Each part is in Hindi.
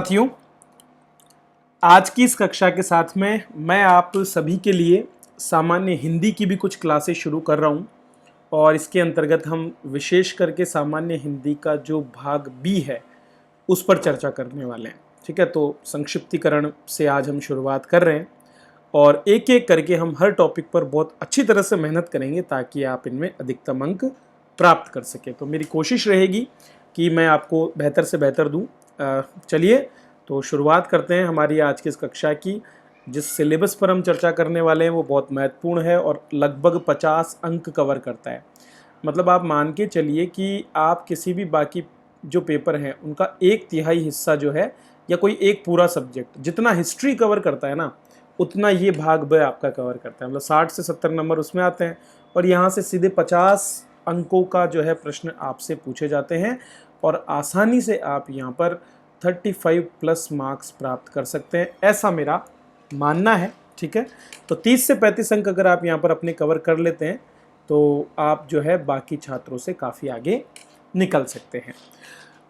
साथियों, आज की इस कक्षा के साथ में मैं आप सभी के लिए सामान्य हिंदी की भी कुछ क्लासेस शुरू कर रहा हूं और इसके अंतर्गत हम विशेष करके सामान्य हिंदी का जो भाग बी है उस पर चर्चा करने वाले हैं। ठीक है, तो संक्षिप्तीकरण से आज हम शुरुआत कर रहे हैं और एक एक करके हम हर टॉपिक पर बहुत अच्छी तरह से मेहनत करेंगे ताकि आप इनमें अधिकतम अंक प्राप्त कर सकें। तो मेरी कोशिश रहेगी कि मैं आपको बेहतर से बेहतर दूं। चलिए तो शुरुआत करते हैं हमारी आज की इस कक्षा की। जिस सिलेबस पर हम चर्चा करने वाले हैं वो बहुत महत्वपूर्ण है और लगभग 50 अंक कवर करता है। मतलब आप मान के चलिए कि आप किसी भी बाकी जो पेपर हैं उनका 1/3 हिस्सा जो है या कोई एक पूरा सब्जेक्ट जितना हिस्ट्री कवर करता है ना, उतना ये भाग ब आपका कवर करता है। मतलब 60 से 70 नंबर उसमें आते हैं और यहाँ से सीधे 50 अंकों का जो है प्रश्न आपसे पूछे जाते हैं और आसानी से आप यहाँ पर 35 प्लस मार्क्स प्राप्त कर सकते हैं, ऐसा मेरा मानना है। ठीक है, तो 30 से 35 अंक अगर आप यहाँ पर अपने कवर कर लेते हैं तो आप जो है बाकी छात्रों से काफ़ी आगे निकल सकते हैं।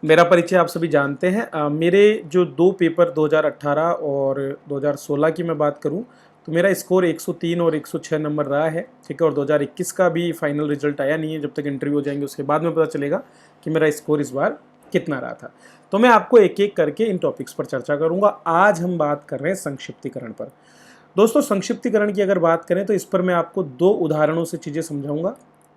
मेरा परिचय आप सभी जानते हैं। मेरे जो दो पेपर 2018 और 2016 की मैं बात करूं तो मेरा स्कोर 103 और 106 नंबर रहा है। ठीक है, और 2021 का भी फाइनल रिजल्ट आया नहीं है, जब तक इंटरव्यू हो जाएंगे उसके बाद में पता चलेगा कि मेरा स्कोर इस बार कितना रहा था। तो मैं आपको एक एक करके इन टॉपिक्स पर चर्चा करूंगा। आज हम बात कर रहे हैं संक्षिप्तीकरण पर। दोस्तों, संक्षिप्तीकरण की अगर बात करें तो इस पर मैं आपको 2 उदाहरणों से चीज़ें समझाऊंगा।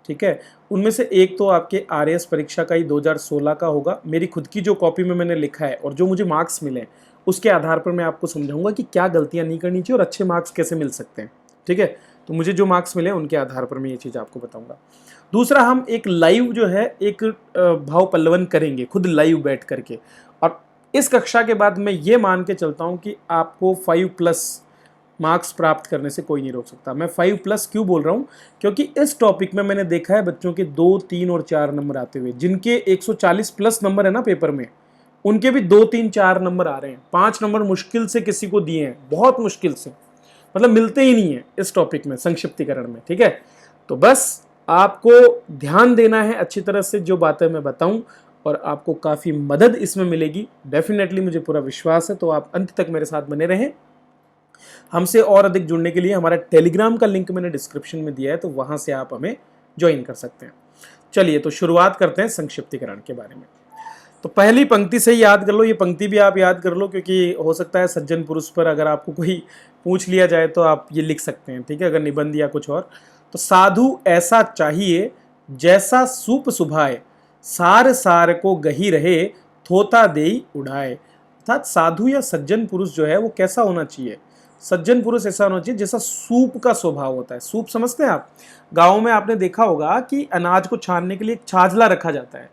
ठीक है, उनमें से एक तो आपके आरएएस परीक्षा का ही 2016 का होगा। मेरी खुद की जो कॉपी में मैंने लिखा है और जो मुझे मार्क्स मिले उसके आधार पर मैं आपको समझाऊंगा कि क्या गलतियां नहीं करनी चाहिए और अच्छे मार्क्स कैसे मिल सकते हैं। ठीक है, तो मुझे जो मार्क्स मिले उनके आधार पर मैं ये चीज़ आपको बताऊंगा। दूसरा, हम एक लाइव जो है एक भाव पल्लवन करेंगे खुद लाइव बैठ करके। और इस कक्षा के बाद मैं ये मान के चलता हूँ कि आपको 5+ मार्क्स प्राप्त करने से कोई नहीं रोक सकता। मैं 5+ क्यों बोल रहा हूँ, क्योंकि इस टॉपिक में मैंने देखा है बच्चों के 2, 3 और 4 नंबर आते हुए। जिनके 140+ नंबर है ना पेपर में, उनके भी 2, 3, 4 नंबर आ रहे हैं। 5 नंबर मुश्किल से किसी को दिए हैं, बहुत मुश्किल से, मतलब मिलते ही नहीं है इस टॉपिक में, संक्षिप्तीकरण में। ठीक है, तो बस आपको ध्यान देना है अच्छी तरह से जो बातें मैं बताऊं और आपको काफ़ी मदद इसमें मिलेगी। डेफिनेटली मुझे पूरा विश्वास है, तो आप अंत तक मेरे साथ बने रहें। हमसे और अधिक जुड़ने के लिए हमारा टेलीग्राम का लिंक मैंने डिस्क्रिप्शन में दिया है, तो वहां से आप हमें ज्वाइन कर सकते हैं। चलिए तो शुरुआत करते हैं संक्षिप्तीकरण के बारे में। तो पहली पंक्ति से ही याद कर लो, ये पंक्ति भी आप याद कर लो, क्योंकि हो सकता है सज्जन पुरुष पर अगर आपको कोई पूछ लिया जाए तो आप ये लिख सकते हैं। ठीक है, अगर निबंध या कुछ और। तो साधु ऐसा चाहिए जैसा सूप सुभाए, सार सार को गही रहे, थोता देई उड़ाए। अर्थात साधु या सज्जन पुरुष जो है वो कैसा होना चाहिए? सज्जन पुरुष ऐसा होना चाहिए जैसा सूप का स्वभाव होता है। सूप समझते हैं आप? गाँव में आपने देखा होगा कि अनाज को छानने के लिए एक छाजला रखा जाता है,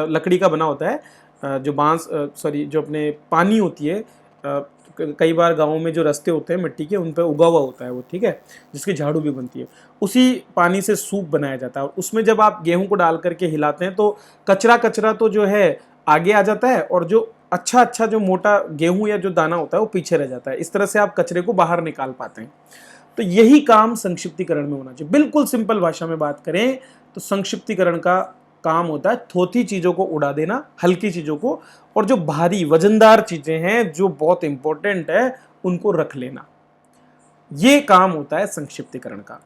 लकड़ी का बना होता है, जो बांस जो अपने पानी होती है। कई बार गाँव में जो रास्ते होते हैं मिट्टी के, उन पर उगा हुआ होता है वो। ठीक है, जिसकी झाड़ू भी बनती है, उसी पानी से सूप बनाया जाता है। और उसमें जब आप गेहूं को डाल करके हिलाते हैं तो कचरा कचरा तो जो है आगे आ जाता है और जो अच्छा अच्छा जो मोटा गेहूं या जो दाना होता है वो पीछे रह जाता है। इस तरह से आप कचरे को बाहर निकाल पाते हैं। तो यही काम संक्षिप्तीकरण में होना चाहिए। बिल्कुल सिंपल भाषा में बात करें तो संक्षिप्तीकरण का काम होता है थोथी चीज़ों को उड़ा देना, हल्की चीज़ों को, और जो भारी वजनदार चीज़ें हैं जो बहुत इंपॉर्टेंट है उनको रख लेना। ये काम होता है संक्षिप्तीकरण का।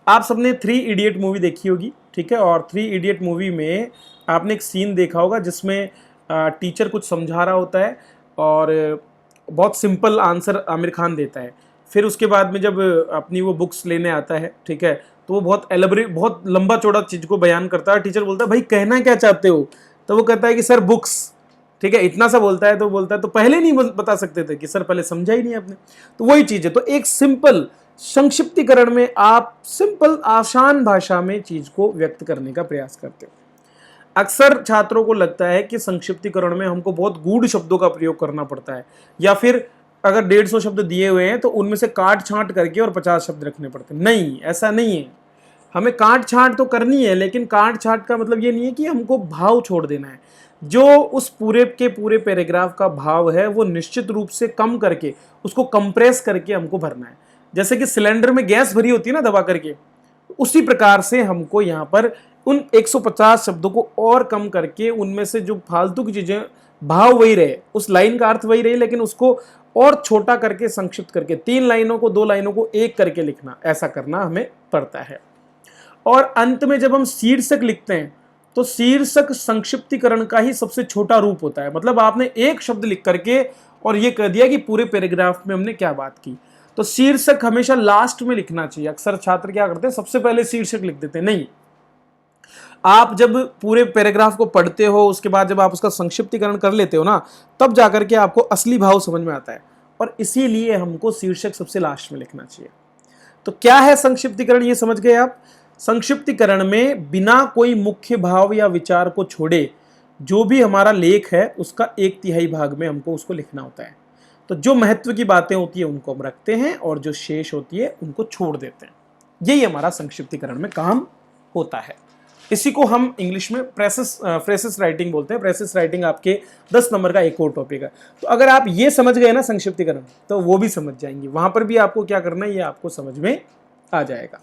आप सबने 3 इडियट मूवी देखी होगी। ठीक है, और 3 इडियट मूवी में आपने एक सीन देखा होगा जिसमें टीचर कुछ समझा रहा होता है और बहुत सिंपल आंसर आमिर खान देता है। फिर उसके बाद में जब अपनी वो बुक्स लेने आता है, ठीक है, तो वो बहुत एलेबोरेट, बहुत लंबा चौड़ा चीज़ को बयान करता है। टीचर बोलता है भाई कहना क्या चाहते हो? तो वो कहता है कि सर बुक्स। ठीक है, इतना सा बोलता है। तो बोलता है तो पहले नहीं बता सकते थे? कि सर पहले समझा ही नहीं आपने। तो वही चीज़ है। तो एक सिंपल संक्षिप्तीकरण में आप सिंपल आसान भाषा में चीज़ को व्यक्त करने का प्रयास करते हो। अक्सर छात्रों को लगता है कि संक्षिप्तीकरण में हमको बहुत गूढ़ शब्दों का प्रयोग करना पड़ता है, या फिर अगर 150 शब्द दिए हुए हैं तो उनमें से काट छांट करके और 50 शब्द रखने पड़ते हैं। नहीं, ऐसा नहीं है। हमें काट छांट तो करनी है, लेकिन काट छांट का मतलब ये नहीं है कि हमको भाव छोड़ देना है। जो उस पूरे के पूरे पैराग्राफ का भाव है वो निश्चित रूप से कम करके उसको कंप्रेस करके हमको भरना है। जैसे कि सिलेंडर में गैस भरी होती है ना दबा करके, उसी प्रकार से हमको यहाँ पर उन 150 शब्दों को और कम करके उनमें से जो फालतू की चीज़ें भाव वही रहे, उस लाइन का अर्थ वही रहे, लेकिन उसको और छोटा करके संक्षिप्त करके 3 लाइनों को 2 लाइनों को एक करके लिखना, ऐसा करना हमें पड़ता है। और अंत में जब हम शीर्षक लिखते हैं तो शीर्षक संक्षिप्तीकरण का ही सबसे छोटा रूप होता है। मतलब आपने एक शब्द लिख करके और ये कह दिया कि पूरे पैराग्राफ में हमने क्या बात की। तो शीर्षक हमेशा लास्ट में लिखना चाहिए। अक्सर छात्र क्या करते हैं, सबसे पहले शीर्षक लिख देते हैं। नहीं, आप जब पूरे पैराग्राफ को पढ़ते हो, उसके बाद जब आप उसका संक्षिप्तीकरण कर लेते हो ना, तब जाकर के आपको असली भाव समझ में आता है। और इसीलिए हमको शीर्षक सबसे लास्ट में लिखना चाहिए। तो क्या है संक्षिप्तीकरण, ये समझ गए आप। संक्षिप्तीकरण में बिना कोई मुख्य भाव या विचार को छोड़े जो भी हमारा लेख है उसका 1/3 भाग में हमको उसको लिखना होता है। तो जो महत्व की बातें होती है उनको हम रखते हैं और जो शेष होती है उनको छोड़ देते हैं। यही हमारा संक्षिप्तीकरण में काम होता है। इसी को हम इंग्लिश में फ्रेसेस राइटिंग बोलते हैं। फ्रेसेस राइटिंग आपके 10 नंबर का एक और टॉपिक है। तो अगर आप ये समझ गए ना संक्षिप्तीकरण, तो वो भी समझ जाएंगे। वहां पर भी आपको क्या करना है ये आपको समझ में आ जाएगा।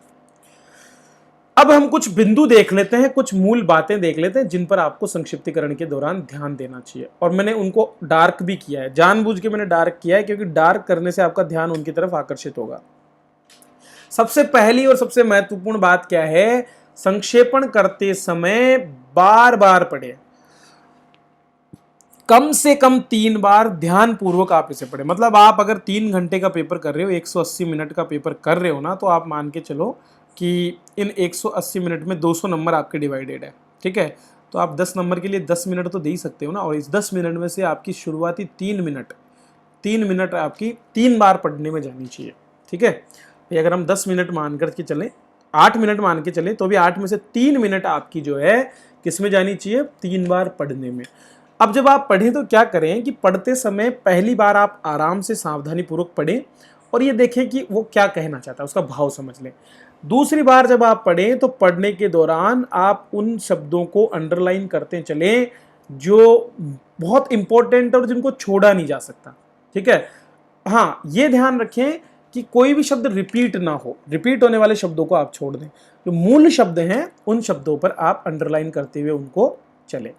अब हम कुछ बिंदु देख लेते हैं, कुछ मूल बातें देख लेते हैं जिन पर आपको संक्षिप्तीकरण के दौरान ध्यान देना चाहिए। और मैंने उनको डार्क भी किया है, जानबूझ के मैंने डार्क किया है, क्योंकि डार्क करने से आपका ध्यान उनकी तरफ आकर्षित होगा। सबसे पहली और सबसे महत्वपूर्ण बात क्या है, संक्षेपण करते समय बार बार पढ़े, कम से कम 3 बार ध्यान पूर्वक आप इसे पढ़े। मतलब आप अगर 3 घंटे का पेपर कर रहे हो, 180 मिनट का पेपर कर रहे हो ना, तो आप मान के चलो कि इन 180 मिनट में 200 नंबर आपके डिवाइडेड है। ठीक है, तो आप 10 नंबर के लिए 10 मिनट तो दे ही सकते हो ना। और इस 10 मिनट में से आपकी शुरुआती 3 मिनट आपकी 3 बार पढ़ने में जानी चाहिए। ठीक है, अगर हम 10 मिनट मान कर के चलें, 8 मिनट मान के चलें, तो भी 8 में से 3 मिनट आपकी जो है किस में जानी चाहिए, 3 बार पढ़ने में। अब जब आप पढ़ें तो क्या करें कि पढ़ते समय पहली बार आप आराम से सावधानी पूर्वक पढ़ें और ये देखें कि वो क्या कहना चाहता है, उसका भाव समझ लें। दूसरी बार जब आप पढ़ें तो पढ़ने के दौरान आप उन शब्दों को अंडरलाइन करते चलें जो बहुत इंपॉर्टेंट और जिनको छोड़ा नहीं जा सकता। ठीक है, हाँ, ये ध्यान रखें कि कोई भी शब्द रिपीट ना हो, रिपीट होने वाले शब्दों को आप छोड़ दें। जो मूल शब्द हैं उन शब्दों पर आप अंडरलाइन करते हुए उनको चलें।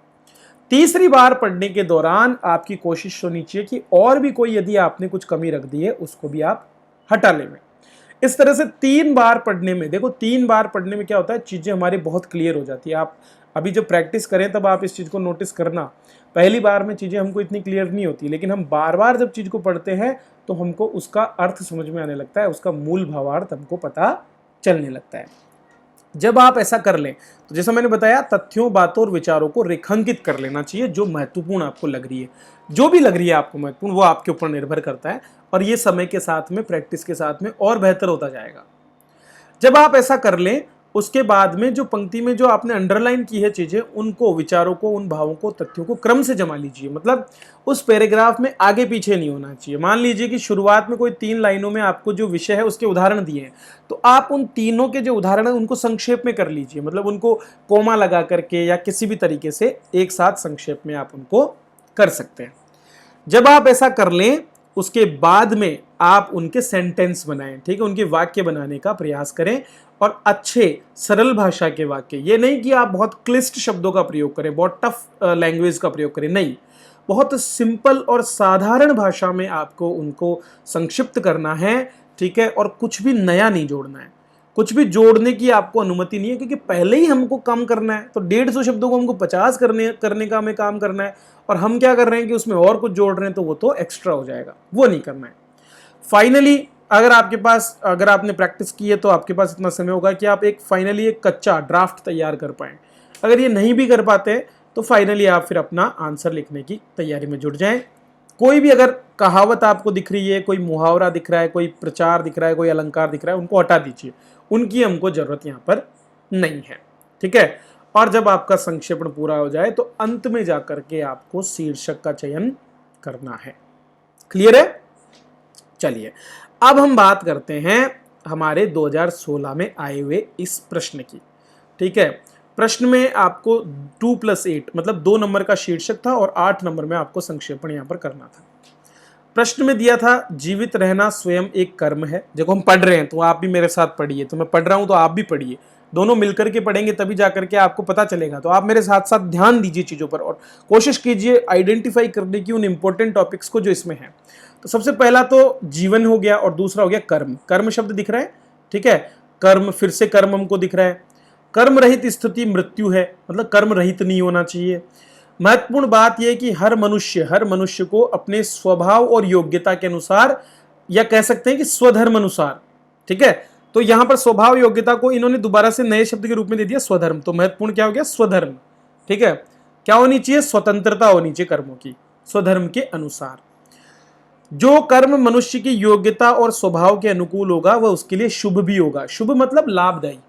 तीसरी बार पढ़ने के दौरान आपकी कोशिश होनी चाहिए कि और भी कोई यदि आपने कुछ कमी रख दी है उसको भी आप हटा लें। इस तरह से 3 बार पढ़ने में, देखो 3 बार पढ़ने में क्या होता है, चीज़ें हमारी बहुत क्लियर हो जाती है। आप अभी जब प्रैक्टिस करें तब आप इस चीज़ को नोटिस करना, पहली बार में चीज़ें हमको इतनी क्लियर नहीं होती, लेकिन हम बार बार जब चीज़ को पढ़ते हैं तो हमको उसका अर्थ समझ में आने लगता है, उसका मूल भावार्थ हमको पता चलने लगता है। जब आप ऐसा कर लें तो जैसा मैंने बताया, तथ्यों, बातों और विचारों को रेखांकित कर लेना चाहिए जो महत्वपूर्ण आपको लग रही है। जो भी लग रही है आपको महत्वपूर्ण, वो आपके ऊपर निर्भर करता है और ये समय के साथ में, प्रैक्टिस के साथ में और बेहतर होता जाएगा। जब आप ऐसा कर लें, उसके बाद में जो पंक्ति में जो आपने अंडरलाइन की है चीजें, उनको, विचारों को, उन भावों को, तथ्यों को क्रम से जमा लीजिए। मतलब उस पैराग्राफ में आगे पीछे नहीं होना चाहिए। मान लीजिए कि शुरुआत में कोई 3 लाइनों में आपको जो विषय है उसके उदाहरण दिए हैं, तो आप उन तीनों के जो उदाहरण है उनको संक्षेप में कर लीजिए। मतलब उनको कोमा लगा करके या किसी भी तरीके से एक साथ संक्षेप में आप उनको कर सकते हैं। जब आप ऐसा कर लें, उसके बाद में आप उनके सेंटेंस बनाएं। ठीक है, उनके वाक्य बनाने का प्रयास करें और अच्छे सरल भाषा के वाक्य। ये नहीं कि आप बहुत क्लिष्ट शब्दों का प्रयोग करें, बहुत टफ लैंग्वेज का प्रयोग करें, नहीं, बहुत सिंपल और साधारण भाषा में आपको उनको संक्षिप्त करना है। ठीक है, और कुछ भी नया नहीं जोड़ना है, कुछ भी जोड़ने की आपको अनुमति नहीं है, क्योंकि पहले ही हमको कम करना है। तो 150 शब्दों को हमको 50 करने का हमें काम करना है, और हम क्या कर रहे हैं कि उसमें और कुछ जोड़ रहे हैं, तो वो तो एक्स्ट्रा हो जाएगा, वो नहीं करना है। फाइनली अगर आपने प्रैक्टिस की है तो आपके पास इतना समय होगा कि आप फाइनली एक कच्चा ड्राफ्ट तैयार कर पाएं। अगर ये नहीं भी कर पाते तो फाइनली आप फिर अपना आंसर लिखने की तैयारी में जुट जाएं। कोई भी अगर कहावत आपको दिख रही है, कोई मुहावरा दिख रहा है, कोई प्रचार दिख रहा है, कोई अलंकार दिख रहा है, उनको हटा दीजिए, उनकी हमको जरूरत यहाँ पर नहीं है। ठीक है, और जब आपका संक्षेपण पूरा हो जाए तो अंत में जाकर के आपको शीर्षक का चयन करना है। क्लियर है? चलिए अब हम बात करते हैं हमारे 2016 में आए हुए इस प्रश्न की। ठीक है, प्रश्न में आपको 2+8 मतलब 2 नंबर का शीर्षक था और 8 नंबर में आपको संक्षेपण यहां पर करना था। प्रश्न में दिया था, जीवित रहना स्वयं एक कर्म है। देखो हम पढ़ रहे हैं तो आप भी मेरे साथ पढ़िए, तो मैं पढ़ रहा हूं तो आप भी पढ़िए। दोनों मिलकर के पढ़ेंगे तभी जाकर के आपको पता चलेगा। तो आप मेरे साथ साथ ध्यान दीजिए चीज़ों पर और कोशिश कीजिए आइडेंटिफाई करने की उन इंपॉर्टेंट टॉपिक्स को जो इसमें हैं। तो सबसे पहला तो जीवन हो गया और दूसरा हो गया कर्म। कर्म शब्द दिख रहा है, ठीक है। कर्म, फिर से कर्म हमको दिख रहा है। कर्म रहित स्थिति मृत्यु है, मतलब कर्म रहित नहीं होना चाहिए। महत्वपूर्ण बात यह है कि हर मनुष्य को अपने स्वभाव और योग्यता के अनुसार, या कह सकते हैं कि स्वधर्म अनुसार, ठीक है। तो यहां पर स्वभाव योग्यता को इन्होंने दोबारा से नए शब्द के रूप में दे दिया स्वधर्म। तो महत्वपूर्ण क्या हो गया, स्वधर्म, ठीक है। क्या होनी चाहिए, स्वतंत्रता होनी चाहिए कर्मों की, स्वधर्म के अनुसार। जो कर्म मनुष्य की योग्यता और स्वभाव के अनुकूल होगा वह उसके लिए शुभ भी होगा। शुभ मतलब लाभदायी।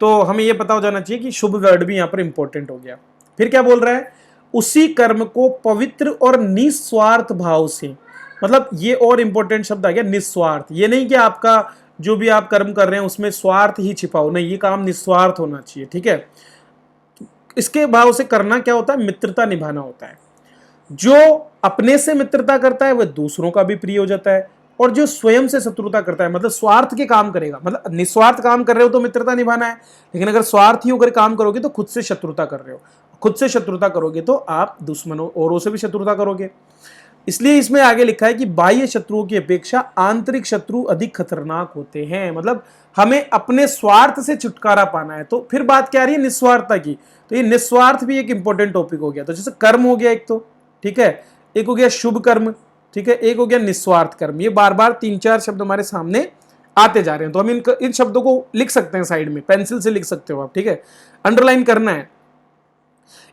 तो हमें यह पता हो जाना चाहिए कि शुभ वर्ड भी यहां पर इंपॉर्टेंट हो गया। फिर क्या बोल रहा है, उसी कर्म को पवित्र और निस्वार्थ भाव से, मतलब ये और इंपॉर्टेंट शब्द आ गया निस्वार्थ। ये नहीं कि आपका जो भी आप कर्म कर रहे हैं उसमें स्वार्थ ही छिपा हो, नहीं, ये काम निस्वार्थ होना चाहिए, ठीक है। इसके भाव से करना क्या होता है, मित्रता निभाना होता है। जो अपने से मित्रता करता है वह दूसरों का भी प्रिय हो जाता है, और जो स्वयं से शत्रुता करता है, मतलब स्वार्थ के काम करेगा, मतलब निस्वार्थ काम कर रहे हो तो मित्रता निभाना है, लेकिन अगर स्वार्थी होकर काम करोगे तो खुद से शत्रुता कर रहे हो। खुद से शत्रुता करोगे तो आप दुश्मनों औरों से भी शत्रुता करोगे। इसलिए इसमें आगे लिखा है कि बाह्य शत्रुओं की अपेक्षा आंतरिक शत्रु अधिक खतरनाक होते हैं। मतलब हमें अपने स्वार्थ से छुटकारा पाना है। तो फिर बात क्या आ रही है, निस्वार्थता की। तो ये निस्वार्थ भी एक इंपॉर्टेंट टॉपिक हो गया। तो जैसे कर्म हो गया एक, तो ठीक है, एक हो गया शुभ कर्म, ठीक है, एक हो गया निस्वार्थ कर्म। ये बार बार 3-4 शब्द हमारे सामने आते जा रहे हैं। तो हम इन शब्दों को लिख सकते हैं, साइड में पेंसिल से लिख सकते हो आप, ठीक है, अंडरलाइन करना है।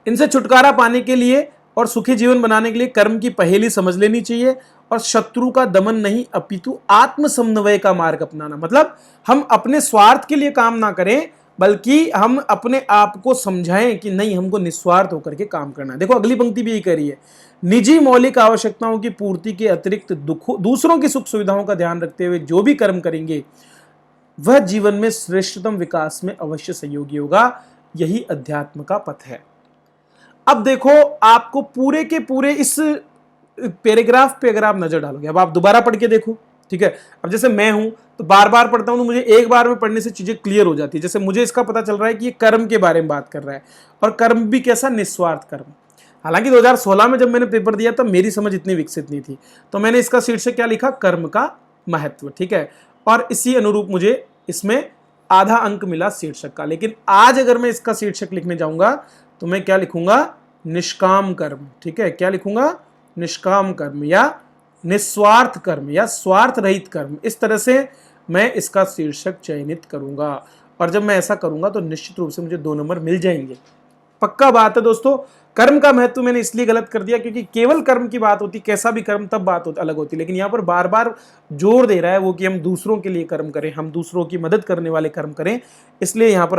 इनसे छुटकारा पाने के लिए और सुखी जीवन बनाने के लिए कर्म की पहेली समझ लेनी चाहिए, और शत्रु का दमन नहीं अपितु आत्म समन्वय का मार्ग अपनाना। मतलब हम अपने स्वार्थ के लिए काम ना करें, बल्कि हम अपने आप को समझाएं कि नहीं, हमको निस्वार्थ होकर के काम करना है। देखो अगली पंक्ति भी यही कह रही है, निजी मौलिक आवश्यकताओं की पूर्ति के अतिरिक्त दूसरों की सुख सुविधाओं का ध्यान रखते हुए जो भी कर्म करेंगे वह जीवन में श्रेष्ठतम विकास में अवश्य सहयोगी होगा। यही अध्यात्म का पथ है। अब देखो, आपको पूरे के पूरे इस पैराग्राफ पे अगर आप नजर डालोगे, अब आप दोबारा पढ़ के देखो, ठीक है। अब जैसे मैं हूं तो बार बार पढ़ता हूं तो मुझे एक बार में पढ़ने से चीजें क्लियर हो जाती है। जैसे मुझे इसका पता चल रहा है कि ये कर्म के बारे में बात कर रहा है, और कर्म भी कैसा, निस्वार्थ कर्म। हालांकि 2016 में जब मैंने पेपर दिया तब मेरी समझ इतनी विकसित नहीं थी, तो मैंने इसका शीर्षक क्या लिखा, कर्म का महत्व, ठीक है। और इसी अनुरूप मुझे इसमें आधा अंक मिला शीर्षक का। लेकिन आज अगर मैं इसका शीर्षक लिखने जाऊंगा तो मैं क्या लिखूंगा, निष्काम कर्म, ठीक है। क्या लिखूंगा, निष्काम कर्म या निस्वार्थ कर्म या स्वार्थ रहित कर्म। इस तरह से मैं इसका शीर्षक चयनित करूंगा, और जब मैं ऐसा करूंगा तो निश्चित रूप से मुझे 2 नंबर मिल जाएंगे। पक्का बात है दोस्तों। कर्म का महत्व मैंने इसलिए गलत कर दिया क्योंकि केवल कर्म की बात होती, कैसा भी कर्म, तब बात अलग होती, लेकिन यहाँ पर बार बार जोर दे रहा है वो कि हम दूसरों के लिए कर्म करें, हम दूसरों की मदद करने वाले कर्म करें। इसलिए यहाँ पर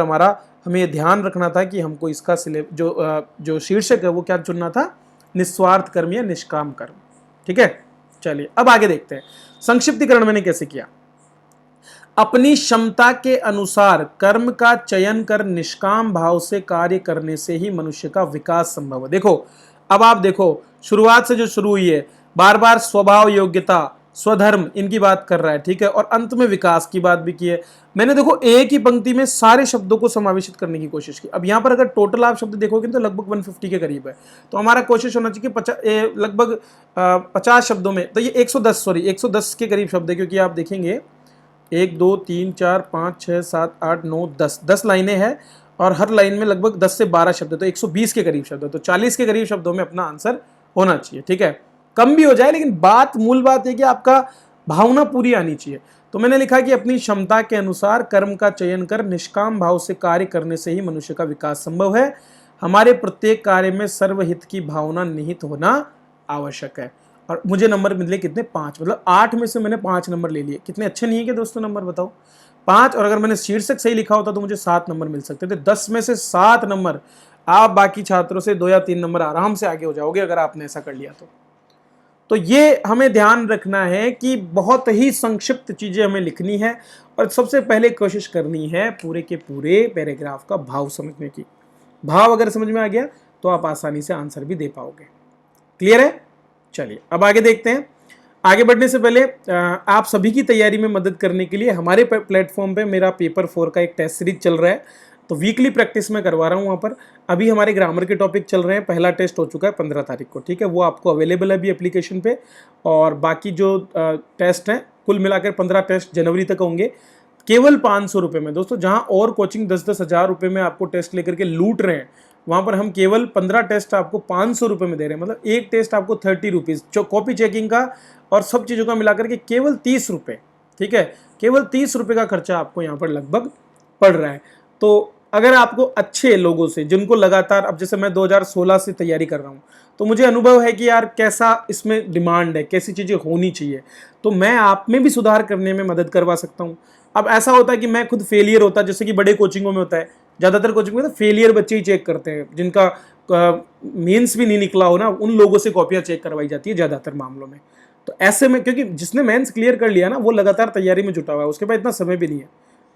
हमें यह ध्यान रखना था कि हमको इसका जो शीर्षक है वो क्या चुनना था, निस्वार्थ कर्म या निष्काम कर्म, ठीक है। चलिए अब आगे देखते हैं संक्षिप्तीकरण मैंने कैसे किया। अपनी क्षमता के अनुसार कर्म का चयन कर निष्काम भाव से कार्य करने से ही मनुष्य का विकास संभव है। देखो, अब आप देखो शुरुआत से जो शुरू हुई है, बार बार स्वभाव, योग्यता, स्वधर्म, इनकी बात कर रहा है, ठीक है, और अंत में विकास की बात भी की है। मैंने देखो एक ही पंक्ति में सारे शब्दों को समावेशित करने की कोशिश की। अब यहाँ पर अगर टोटल आप शब्द देखोगे तो लगभग 150 के करीब है। तो हमारा कोशिश होना चाहिए कि लगभग 50 शब्दों में, तो ये 110 के करीब शब्द है, क्योंकि आप देखेंगे 1 2 3 4 5 6 7 8 9 10 लाइनें हैं, और हर लाइन में लगभग 10 से 12 शब्द है, तो 120 के करीब शब्द है। तो 40 के करीब शब्दों में अपना आंसर होना चाहिए, ठीक है। कम भी हो जाए, लेकिन मूल बात है कि आपका भावना पूरी आनी चाहिए। तो मैंने लिखा कि अपनी क्षमता के अनुसार कर्म का चयन कर निष्काम भाव से कार्य करने से ही मनुष्य का विकास संभव है। हमारे प्रत्येक कार्य में सर्वहित की भावना निहित होना आवश्यक है। और मुझे नंबर मिले कितने, 5, मतलब 8 में से मैंने 5 नंबर ले लिए। कितने अच्छे नहीं है क्या दोस्तों नंबर, बताओ 5। और अगर मैंने शीर्षक सही लिखा होता तो मुझे 7 नंबर मिल सकते थे। 10 में से 7 नंबर, आप बाकी छात्रों से 2 या 3 नंबर आराम से आगे हो जाओगे अगर आपने ऐसा कर लिया तो ये हमें ध्यान रखना है कि बहुत ही संक्षिप्त चीजें हमें लिखनी है, और सबसे पहले कोशिश करनी है पूरे के पूरे पैराग्राफ का भाव समझने की। भाव अगर समझ में आ गया तो आप आसानी से आंसर भी दे पाओगे। क्लियर है? चलिए अब आगे देखते हैं। आगे बढ़ने से पहले आप सभी की तैयारी में मदद करने के लिए हमारे प्लेटफॉर्म पे मेरा पेपर 4 का एक टेस्ट सीरीज चल रहा है। तो वीकली प्रैक्टिस में करवा रहा हूँ वहाँ पर। अभी हमारे ग्रामर के टॉपिक चल रहे हैं, पहला टेस्ट हो चुका है 15 तारीख को, ठीक है, वो आपको अवेलेबल है अभी एप्लीकेशन पे। और बाकी जो टेस्ट हैं कुल मिलाकर 15 टेस्ट जनवरी तक होंगे, केवल 500 रुपये में। दोस्तों जहाँ और कोचिंग 10-10 हज़ार रुपये में आपको टेस्ट लेकर के लूट रहे हैं, वहाँ पर हम केवल 15 टेस्ट आपको 500 रुपये में दे रहे हैं। मतलब एक टेस्ट आपको 30 रुपीज़, कॉपी चेकिंग का और सब चीज़ों का मिलाकर के केवल 30 रुपये, ठीक है, केवल 30 रुपये का खर्चा आपको यहाँ पर लगभग पड़ रहा है। तो अगर आपको अच्छे लोगों से, जिनको लगातार, अब जैसे मैं 2016 से तैयारी कर रहा हूँ, तो मुझे अनुभव है कि यार कैसा इसमें डिमांड है, कैसी चीज़ें होनी चाहिए, तो मैं आप में भी सुधार करने में मदद करवा सकता हूँ। अब ऐसा होता है कि मैं खुद फेलियर होता, जैसे कि बड़े कोचिंगों में होता है, ज़्यादातर कोचिंग में तो फेलियर बच्चे ही चेक करते हैं, जिनका मेंस भी नहीं निकला हो ना, उन लोगों से कॉपियाँ चेक करवाई जाती है ज़्यादातर मामलों में। तो ऐसे में, क्योंकि जिसने मेंस क्लियर कर लिया ना, वो लगातार तैयारी में जुटा हुआ है, उसके पास इतना समय भी नहीं है।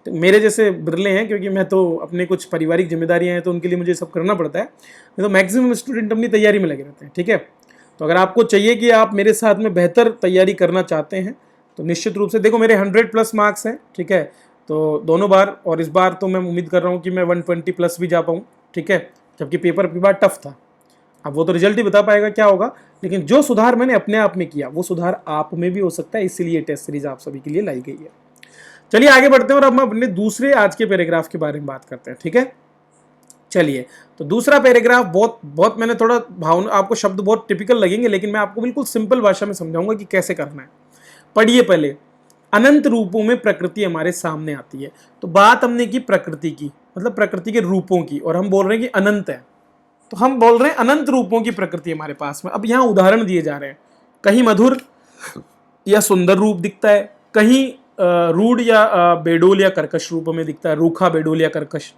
तो मेरे जैसे बिरले हैं, क्योंकि मैं तो अपने कुछ पारिवारिक जिम्मेदारियां हैं, तो उनके लिए मुझे सब करना पड़ता है। नहीं तो मैक्सिमम स्टूडेंट अपनी तैयारी में लगे रहते हैं, ठीक है। तो अगर आपको चाहिए कि आप मेरे साथ में बेहतर तैयारी करना चाहते हैं, तो निश्चित रूप से देखो, मेरे 100+ मार्क्स हैं, ठीक है, तो दोनों बार, और इस बार तो मैं उम्मीद कर रहा हूँ कि मैं 120+ भी जा पाऊँ, ठीक है, जबकि पेपर की बार टफ था। अब वो तो रिजल्ट ही बता पाएगा क्या होगा, लेकिन जो सुधार मैंने अपने आप में किया, वो सुधार आप में भी हो सकता है, इसीलिए टेस्ट सीरीज आप सभी के लिए लाई गई है। चलिए आगे बढ़ते हैं और अब हम अपने दूसरे आज के पैराग्राफ के बारे में बात करते हैं, ठीक है। चलिए, तो दूसरा पैराग्राफ बहुत मैंने थोड़ा भावना, आपको शब्द बहुत टिपिकल लगेंगे, लेकिन मैं आपको बिल्कुल सिंपल भाषा में समझाऊंगा कि कैसे करना है। पढ़िए पहले। अनंत रूपों में प्रकृति हमारे सामने आती है। तो बात हमने की प्रकृति की, मतलब प्रकृति के रूपों की, और हम बोल रहे हैं कि अनंत है, तो हम बोल रहे हैं अनंत रूपों की प्रकृति हमारे पास में। अब यहाँ उदाहरण दिए जा रहे हैं, कहीं मधुर या सुंदर रूप दिखता है, कहीं रूढ़ या बेडोल या कर्कश रूप में दिखता है, रूखा, बेडोल या कर्कश।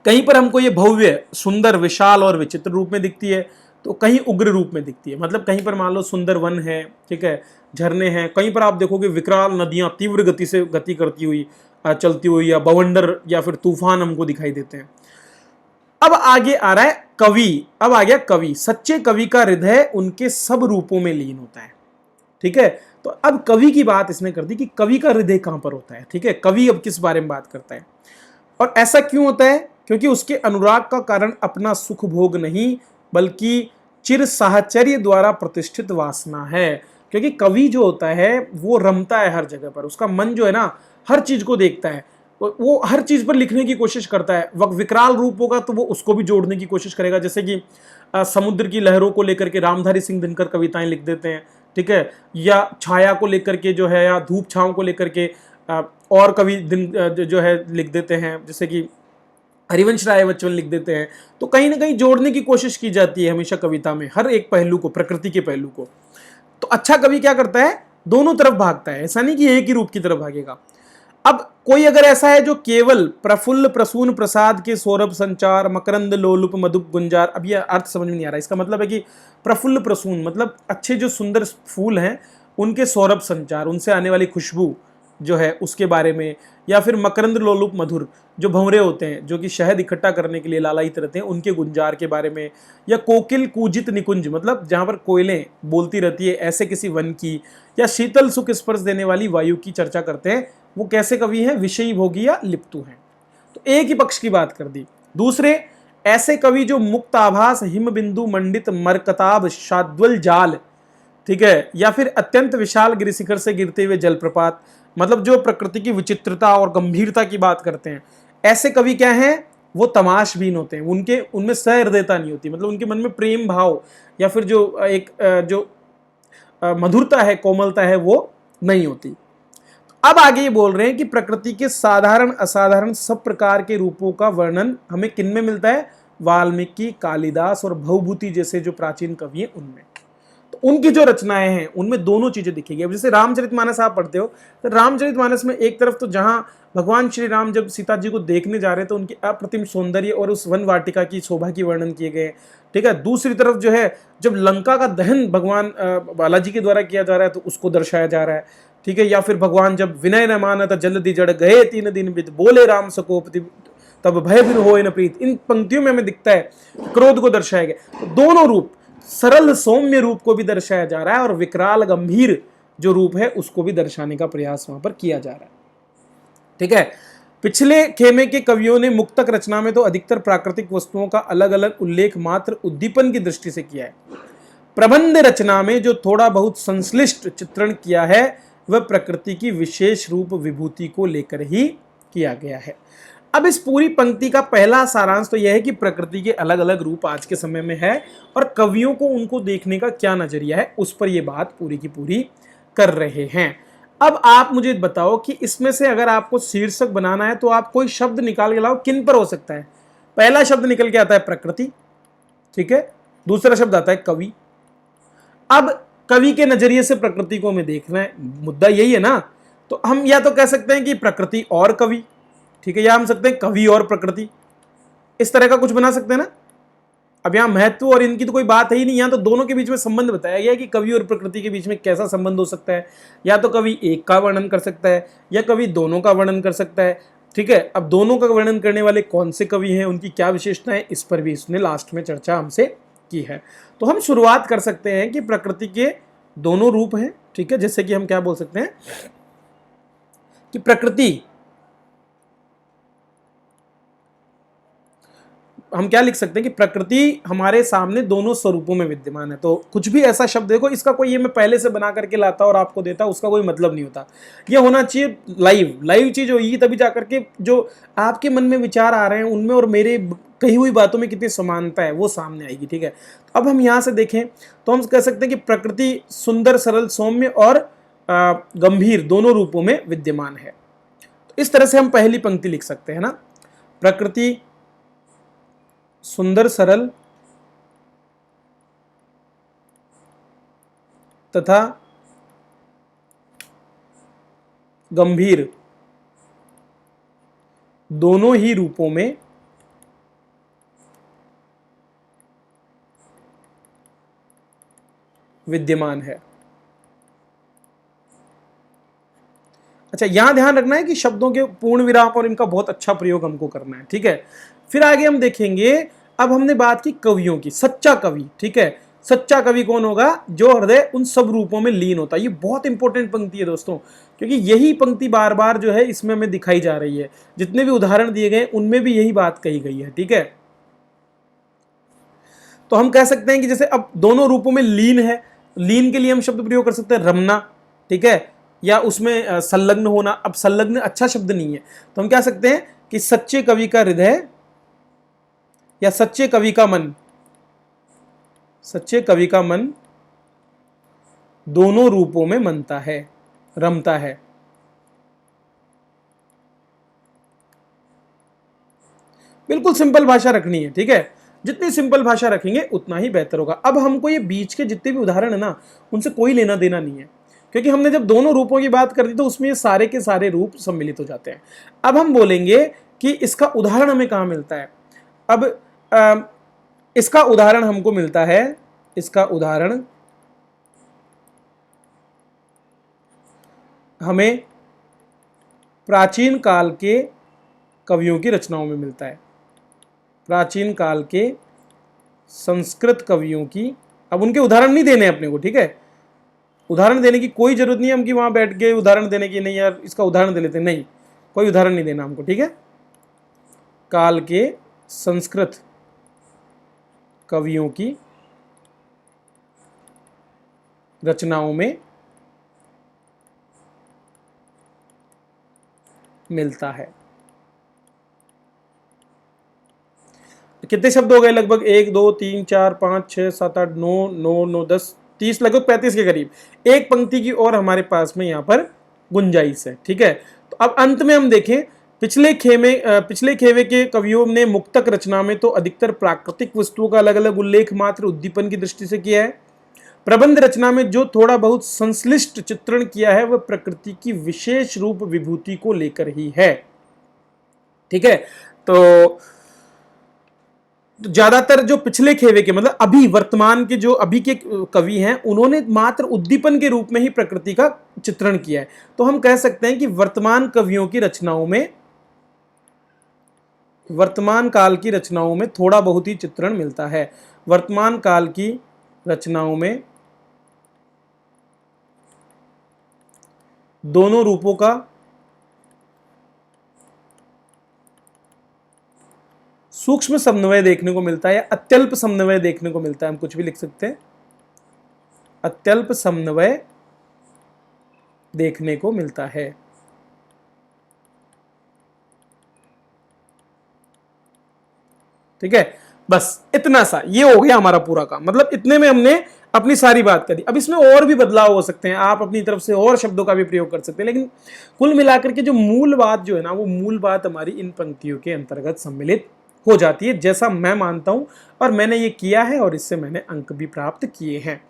कहीं पर हमको ये भव्य, सुंदर, विशाल और विचित्र रूप में दिखती है, तो कहीं उग्र रूप में दिखती है। मतलब कहीं पर मान लो सुंदर वन है, ठीक है, झरने हैं, कहीं पर आप देखोगे विकराल नदियां तीव्र गति से गति करती हुई, चलती हुई, या बवंडर या फिर तूफान हमको दिखाई देते हैं। अब आगे आ रहा है कवि। अब आ गया कवि। सच्चे कवि का हृदय उनके सब रूपों में लीन होता है, ठीक है। तो अब कवि की बात इसने कर दी कि कवि का हृदय कहां पर होता है, ठीक है। कवि अब किस बारे में बात करता है, और ऐसा क्यों होता है? क्योंकि उसके अनुराग का कारण अपना सुख भोग नहीं, बल्कि चिर साहचर्य द्वारा प्रतिष्ठित वासना है। क्योंकि कवि जो होता है वो रमता है हर जगह पर, उसका मन जो है ना हर चीज को देखता है, वो हर चीज पर लिखने की कोशिश करता है। वक्त विकराल रूप होगा तो वो उसको भी जोड़ने की कोशिश करेगा, जैसे कि समुद्र की लहरों को लेकर के रामधारी सिंह दिनकर कविताएं लिख देते हैं, ठीक है, या छाया को लेकर के जो है, या धूप छांव को लेकर के और कवि दिन जो है लिख देते हैं, जैसे कि हरिवंश राय बच्चन लिख देते हैं। तो कहीं ना कहीं जोड़ने की कोशिश की जाती है हमेशा कविता में, हर एक पहलू को, प्रकृति के पहलू को। तो अच्छा कवि क्या करता है, दोनों तरफ भागता है, ऐसा नहीं कि एक ही रूप की तरफ भागेगा। अब कोई अगर ऐसा है जो केवल प्रफुल्ल प्रसून प्रसाद के सौरभ संचार, मकरंद लोलुप मधुप गुंजार, अब ये अर्थ समझ में नहीं आ रहा। इसका मतलब है कि प्रफुल्ल प्रसून मतलब अच्छे जो सुंदर फूल हैं उनके सौरभ संचार, उनसे आने वाली खुशबू जो है उसके बारे में, या फिर मकरंद लोलुप मधुर जो भंवरे होते हैं जो कि शहद इकट्ठा करने के लिए लालायित रहते हैं, उनके गुंजार के बारे में, या कोकिल कूजित निकुंज मतलब जहाँ पर कोयलें बोलती रहती है ऐसे किसी वन की, या शीतल सुख स्पर्श देने वाली वायु की चर्चा करते हैं। वो कैसे कवि हैं, विषयी भोगी या लिप्तु हैं। तो एक ही पक्ष की बात कर दी। दूसरे ऐसे कवि जो मुक्त आभास हिम बिंदु मंडित मरकताब शाद्वल जाल, ठीक है, या फिर अत्यंत विशाल गिरिशिखर से गिरते हुए जलप्रपात, मतलब जो प्रकृति की विचित्रता और गंभीरता की बात करते हैं, ऐसे कवि क्या हैं, वो तमाशबीन होते हैं। उनमें सहृदयता नहीं होती, मतलब उनके मन में प्रेम भाव या फिर जो एक जो मधुरता है, कोमलता है, वो नहीं होती। अब आगे ये बोल रहे हैं कि प्रकृति के साधारण असाधारण सब प्रकार के रूपों का वर्णन हमें किन में मिलता है, वाल्मीकि, कालिदास और भवभूति जैसे जो प्राचीन कवि हैं उनमें। तो उनकी जो रचनाएं हैं उनमें दोनों चीजें दिखेगी। अब जैसे रामचरितमानस आप पढ़ते हो, तो रामचरितमानस में एक तरफ तो जहां भगवान श्री राम जब सीता जी को देखने जा रहे हैं तो उनकी अप्रतिम सौंदर्य और उस वन वाटिका की शोभा की वर्णन किए गए, ठीक है। दूसरी तरफ जो है जब लंका का दहन भगवान बालाजी के द्वारा किया जा रहा है तो उसको दर्शाया जा रहा है, ठीक है। या फिर भगवान जब विनय न मानत जल्दी जड़ गए 3 दिन बिद बोले राम सकोपति तब भय बिन होए न प्रीत, इन पंक्तियों में हमें दिखता है क्रोध को दर्शाया गया। तो दोनों रूप, सरल सौम्य रूप को भी दर्शाया जा रहा है और विकराल गंभीर जो रूप है उसको भी दर्शाने का प्रयास वहां पर किया जा रहा है, ठीक है। पिछले खेमे के कवियों ने मुक्तक रचना में तो अधिकतर प्राकृतिक वस्तुओं का अलग अलग उल्लेख मात्र उद्दीपन की दृष्टि से किया है। प्रबंध रचना में जो थोड़ा बहुत संश्लिष्ट चित्रण किया है वह प्रकृति की विशेष रूप विभूति को लेकर ही किया गया है। अब इस पूरी पंक्ति का पहला सारांश तो यह है कि प्रकृति के अलग अलग रूप आज के समय में है और कवियों को उनको देखने का क्या नजरिया है उस पर यह बात पूरी की पूरी कर रहे हैं। अब आप मुझे बताओ कि इसमें से अगर आपको शीर्षक बनाना है तो आप कोई शब्द निकाल के लाओ, किन पर हो सकता है? पहला शब्द निकल के आता है प्रकृति, ठीक है, दूसरा शब्द आता है कवि। अब कवि के नजरिए से प्रकृति को हमें देखना है, मुद्दा यही है ना। तो हम या तो कह सकते हैं कि प्रकृति और कवि, ठीक है, या हम सकते हैं कवि और प्रकृति, इस तरह का कुछ बना सकते हैं ना। अब यहां महत्व और इनकी तो कोई बात है ही नहीं, यहां तो दोनों के बीच में संबंध बताया गया है कि कवि और प्रकृति के बीच में कैसा संबंध हो सकता है। या तो कवि एक का वर्णन कर सकता है या कवि दोनों का वर्णन कर सकता है, ठीक है। अब दोनों का वर्णन करने वाले कौन से कवि हैं, उनकी क्या विशेषता है, इस पर भी इसने लास्ट में चर्चा हमसे की है। तो हम शुरुआत कर सकते हैं कि प्रकृति के दोनों रूप हैं, ठीक है। जैसे कि हम क्या बोल सकते हैं कि प्रकृति, हम क्या लिख सकते हैं कि प्रकृति हमारे सामने दोनों स्वरूपों में विद्यमान है। तो कुछ भी ऐसा शब्द देखो, इसका कोई ये मैं पहले से बना करके लाता और आपको देता, उसका कोई मतलब नहीं होता। ये होना चाहिए लाइव चीज होगी, तभी जाकर के जो आपके मन में विचार आ रहे हैं उनमें और मेरे कही हुई बातों में कितनी समानता है वो सामने आएगी, ठीक है। तो अब हम यहाँ से देखें तो हम कह सकते हैं कि प्रकृति सुंदर, सरल, सौम्य और गंभीर दोनों रूपों में विद्यमान है। तो इस तरह से हम पहली पंक्ति लिख सकते हैं ना, प्रकृति सुंदर, सरल तथा गंभीर दोनों ही रूपों में विद्यमान है। अच्छा, यहां ध्यान रखना है कि शब्दों के पूर्ण विराम और इनका बहुत अच्छा प्रयोग हमको करना है, ठीक है। फिर आगे हम देखेंगे, अब हमने बात की कवियों की, सच्चा कवि, ठीक है। सच्चा कवि कौन होगा? जो हृदय उन सब रूपों में लीन होता है। ये बहुत इंपॉर्टेंट पंक्ति है दोस्तों, क्योंकि यही पंक्ति बार बार जो है इसमें हमें दिखाई जा रही है। जितने भी उदाहरण दिए गए उनमें भी यही बात कही गई है, ठीक है। तो हम कह सकते हैं कि जैसे अब दोनों रूपों में लीन है, लीन के लिए हम शब्द प्रयोग कर सकते हैं रमना, ठीक है, या उसमें संलग्न होना। अब संलग्न अच्छा शब्द नहीं है, तो हम कह सकते हैं कि सच्चे कवि का हृदय या सच्चे कवि का मन, सच्चे कवि का मन दोनों रूपों में मनता है, रमता है। बिल्कुल सिंपल भाषा रखनी है, ठीक है। जितनी सिंपल भाषा रखेंगे उतना ही बेहतर होगा। अब हमको ये बीच के जितने भी उदाहरण है ना, उनसे कोई लेना देना नहीं है, क्योंकि हमने जब दोनों रूपों की बात कर दी तो उसमें ये सारे के सारे रूप सम्मिलित हो जाते हैं। अब हम बोलेंगे कि इसका उदाहरण हमें कहाँ मिलता है। अब इसका उदाहरण हमको मिलता है, इसका उदाहरण हमें प्राचीन काल के कवियों की रचनाओं में मिलता है, प्राचीन काल के संस्कृत कवियों की। अब उनके उदाहरण नहीं देने अपने को, ठीक है, उदाहरण देने की कोई जरूरत नहीं है हम कि वहां बैठ के उदाहरण देने की, नहीं यार इसका उदाहरण दे लेते, नहीं, कोई उदाहरण नहीं देना हमको, ठीक है। काल के संस्कृत कवियों की रचनाओं में मिलता है। कितने शब्द हो गए? लगभग 1 2 3 4 5 6 7 8 9 9 9 10 30, लगभग 35 के करीब एक पंक्ति की और हमारे पास में यहाँ पर गुंजाइश है, ठीक है। तो अब अंत में हम देखें, पिछले खेमे के कवियों ने मुक्तक रचना में तो अधिकतर प्राकृतिक वस्तुओं का अलग अलग उल्लेख मात्र उद्दीपन की दृष्टि से किया है। प्रबंध रचना में जो थोड़ा बहुत संश्लिष्ट चित्रण किया है वह प्रकृति की विशेष रूप विभूति को लेकर ही है, ठीक है। तो ज्यादातर जो पिछले खेवे के, मतलब अभी वर्तमान के जो अभी के कवि हैं, उन्होंने मात्र उद्दीपन के रूप में ही प्रकृति का चित्रण किया है। तो हम कह सकते हैं कि वर्तमान कवियों की रचनाओं में, वर्तमान काल की रचनाओं में थोड़ा बहुत ही चित्रण मिलता है। वर्तमान काल की रचनाओं में दोनों रूपों का सूक्ष्म समन्वय देखने को मिलता है या अत्यल्प समन्वय देखने को मिलता है, हम कुछ भी लिख सकते हैं, अत्यल्प समन्वय देखने को मिलता है। ठीक है, बस इतना सा, ये हो गया हमारा पूरा काम। मतलब इतने में हमने अपनी सारी बात करी। अब इसमें और भी बदलाव हो सकते हैं, आप अपनी तरफ से और शब्दों का भी प्रयोग कर सकते हैं, लेकिन कुल मिलाकर के जो मूल बात जो है ना, वो मूल बात हमारी इन पंक्तियों के अंतर्गत सम्मिलित हो जाती है, जैसा मैं मानता हूं और मैंने ये किया है और इससे मैंने अंक भी प्राप्त किए हैं।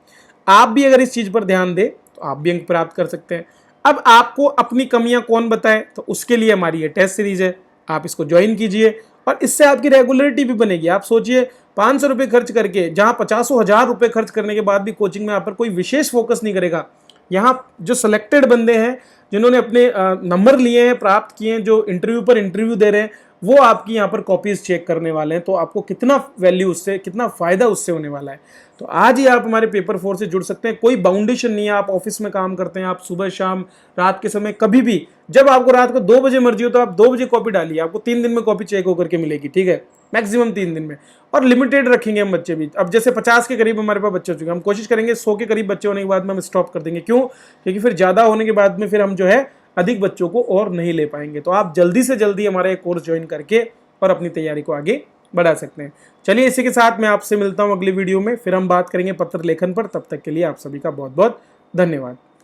आप भी अगर इस चीज पर ध्यान दें तो आप भी अंक प्राप्त कर सकते हैं। अब आपको अपनी कमियां कौन बताए, तो उसके लिए हमारी ये टेस्ट सीरीज है, आप इसको ज्वाइन कीजिए और इससे आपकी रेगुलरिटी भी बनेगी। आप सोचिए 500 रुपये खर्च करके, जहां 50,000 रुपये खर्च करने के बाद भी कोचिंग में आप पर कोई विशेष फोकस नहीं करेगा। यहाँ जो सिलेक्टेड बंदे हैं जिन्होंने अपने नंबर लिए हैं, प्राप्त किए हैं, जो इंटरव्यू पर इंटरव्यू दे रहे हैं, वो आपकी यहाँ पर कॉपीज चेक करने वाले हैं। तो आपको कितना वैल्यू उससे, कितना फायदा उससे होने वाला है। तो आज ही आप हमारे पेपर 4 से जुड़ सकते हैं। कोई बाउंडेशन नहीं है, आप ऑफिस में काम करते हैं, आप सुबह शाम रात के समय कभी भी, जब आपको रात को 2 बजे मर्जी हो तो आप 2 बजे कॉपी डालिए, आपको 3 दिन में कॉपी चेक होकर के मिलेगी। ठीक है, मैक्सिमम 3 दिन में। और लिमिटेड रखेंगे हम बच्चे भी। अब जैसे 50 के करीब हमारे पास बच्चे हो चुके हैं, हम कोशिश करेंगे 100 के करीब बच्चे होने के बाद में हम स्टॉप कर देंगे। क्यों? क्योंकि फिर ज्यादा होने के बाद में फिर हम जो है अधिक बच्चों को और नहीं ले पाएंगे। तो आप जल्दी से जल्दी हमारा एक कोर्स ज्वाइन करके और अपनी तैयारी को आगे बढ़ा सकते हैं। चलिए, इसी के साथ मैं आपसे मिलता हूं अगली वीडियो में, फिर हम बात करेंगे पत्र लेखन पर। तब तक के लिए आप सभी का बहुत बहुत धन्यवाद।